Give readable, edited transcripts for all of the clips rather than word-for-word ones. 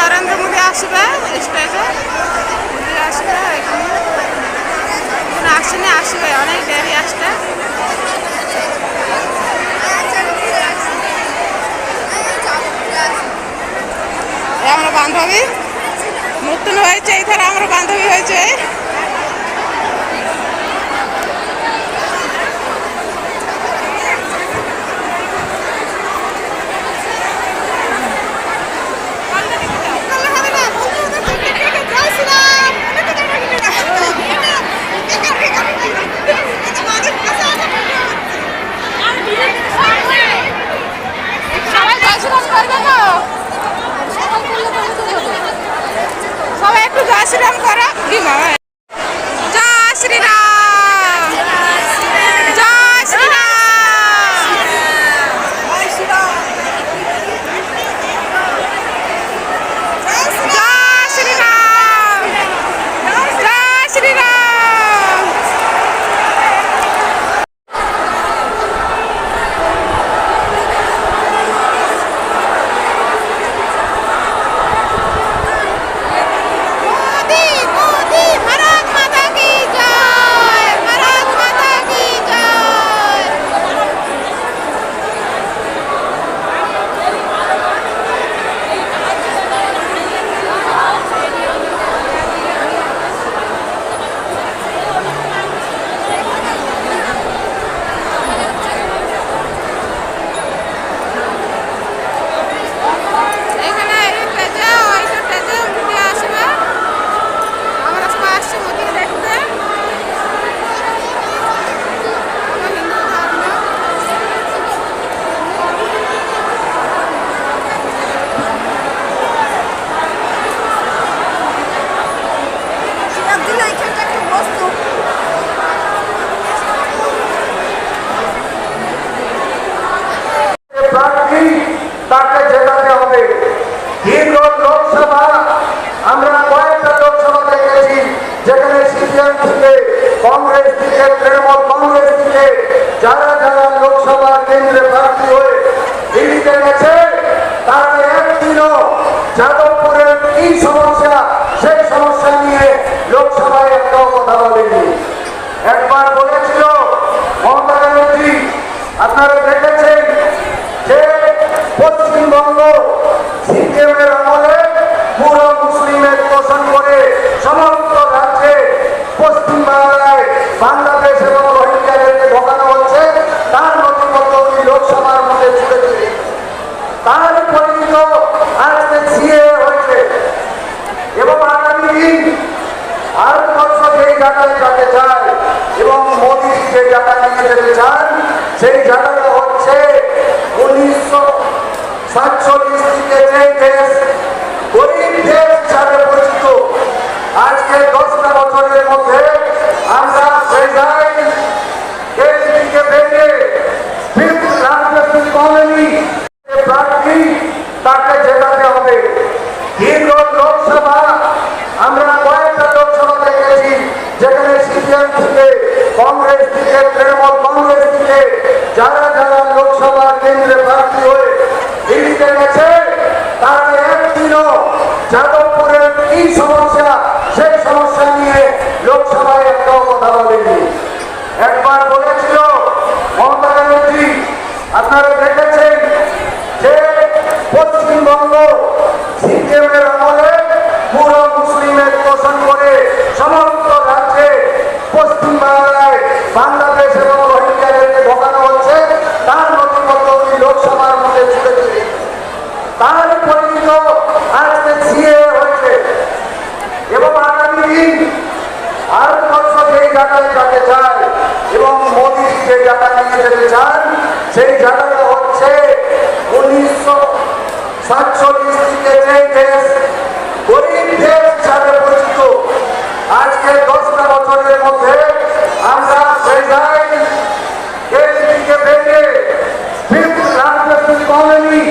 নরেন্দ্র মোদী আসবে স্টেজে, মোদী আসবে এখানে, আসেনি, আসবে অনেক দেরি আসতে। আমরা বান্ধবী নতুন হয়েছে, এইখানে আমরা বান্ধবী হয়েছে। সবাই একটু জয় শ্রীরাম করো। কি বাবা, জয় শ্রীরাম, জয় শ্রীরাম, জয় শ্রীরাম, জয় শ্রীরাম। তাকে জেতাতে হবে। দীর্ঘ লোকসভা আমরা কয়েকটা লোকসভা দেখেছি যেখানে সিপিএম থেকে, কংগ্রেস থেকে, তৃণমূল কংগ্রেস থেকে যারা যারা লোকসভা কেন্দ্রে প্রার্থী হয়ে দিল্লিতে গেছে, তারা একদিনও যাদবপুরের কি সমস্যা সেই সমস্যা নিয়ে লোকসভায় একটাও কথা বলেনি। একবার বলেছিল মমতা ব্যানার্জি, আপনারা দেখেছেন যে পশ্চিমবঙ্গ সিপিএমের আমলে পুরো মুসলিমের পোষণ করে সমস্ত রাজ্যে পশ্চিমবাংলায় বাংলাদেশ এবং রোহিঙ্গাদেরকে ঢোকানো হচ্ছে, তার নথিপত্র উনি লোকসভার মধ্যে ছুড়ে দিলেন। তার পরিণত আজকে সিএ হয়েছে এবং আগামী দিন ভারতবর্ষ যেই জায়গায় যেতে চায় এবং মোদী যে জায়গা নিয়ে যেতে চান, সেই জায়গাটা হচ্ছে 1947 থেকে যে দেশ গরিব দেশ হিসাবে পরিচিত, আজকে 10টা বছরের মধ্যে আমরা সেই জায়গায় থেকে বেরিয়ে ফিফথ লার্জেস্ট ইকোনমি প্রার্থী তাকে জেতাতে হবে। দীর্ঘ লোকসভা আমরা কয়েকটা লোকসভা দেখেছি যেখানে সিপিএম থেকে, কংগ্রেস থেকে, তৃণমূল কংগ্রেস থেকে যারা যারা লোকসভা কেন্দ্রে প্রার্থী হয়ে দিল্লিতে গেছে, তারা একদিনও যাদবপুরের কি সমস্যা সেই সমস্যা নিয়ে লোকসভায় একটাও কথা বলেনি। একবার বলেছিল মমতা ব্যানার্জি, আপনারা দেখেছেন যে পশ্চিমবঙ্গ সিপিএমের আমলে পুরো মুসলিমের পোষণ করে সমস্ত রাজ্যে পশ্চিমবাংলায় বাংলাদেশ এবং রোহিঙ্গাদেরকে ঢোকানো হচ্ছে, তার নথিপত্র উনি লোকসভার মধ্যে ছুড়ে দিলেন। তার পরিণত আজকে সিএ হয়েছে এবং আগামী দিন ভারতবর্ষ যেই জায়গায় যেতে চায় এবং মোদী যে জায়গা নিয়ে যেতে চান, সেই জায়গাটা হচ্ছে 1947 থেকে যে দেশ গরিব দেশ হিসাবে পরিচিত, আজকে 10টা বছরের মধ্যে আমরা সেই জায়গায় থেকে বেরিয়ে ফিফথ লার্জেস্ট ইকোনমি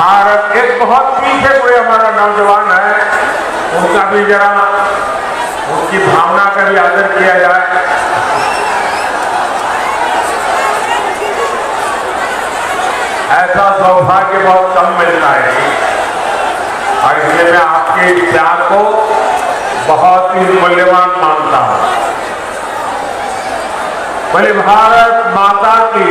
भारत, एक बहुत पीछे कोई हमारा नौजवान है, उनका भी जरा उनकी भावना का भी आदर किया जाए। ऐसा सौभाग्य बहुत कम मिलता है और इसलिए मैं आपके प्यार को बहुत ही मूल्यवान मानता हूं। बोले भारत माता की,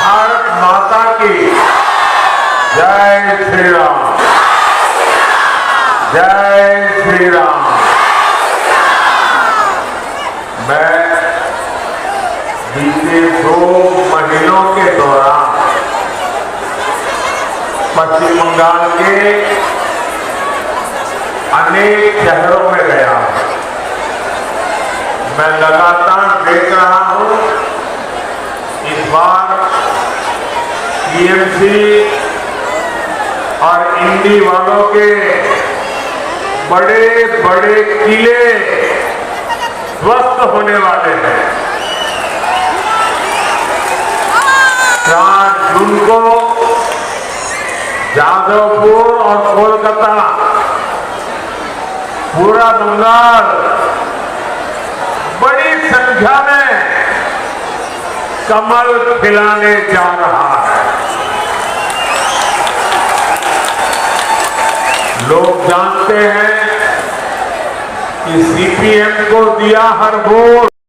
भारत माता की जय श्री राम, जय श्री राम। मैं बीते 2 महीनों के दौरान पश्चिम बंगाल के अनेक शहरों में गया हूं। मैं लगातार देख रहा हूं, इस बार टीएमसी और इंडी वालों के बड़े बड़े किले ध्वस्त होने वाले हैं। 4 जून को जादवपुर और कोलकाता, पूरा बंगाल बड़ी संख्या में कमल खिलाने जा रहा है। लोग जानते हैं कि सीपीएम को दिया हर वोट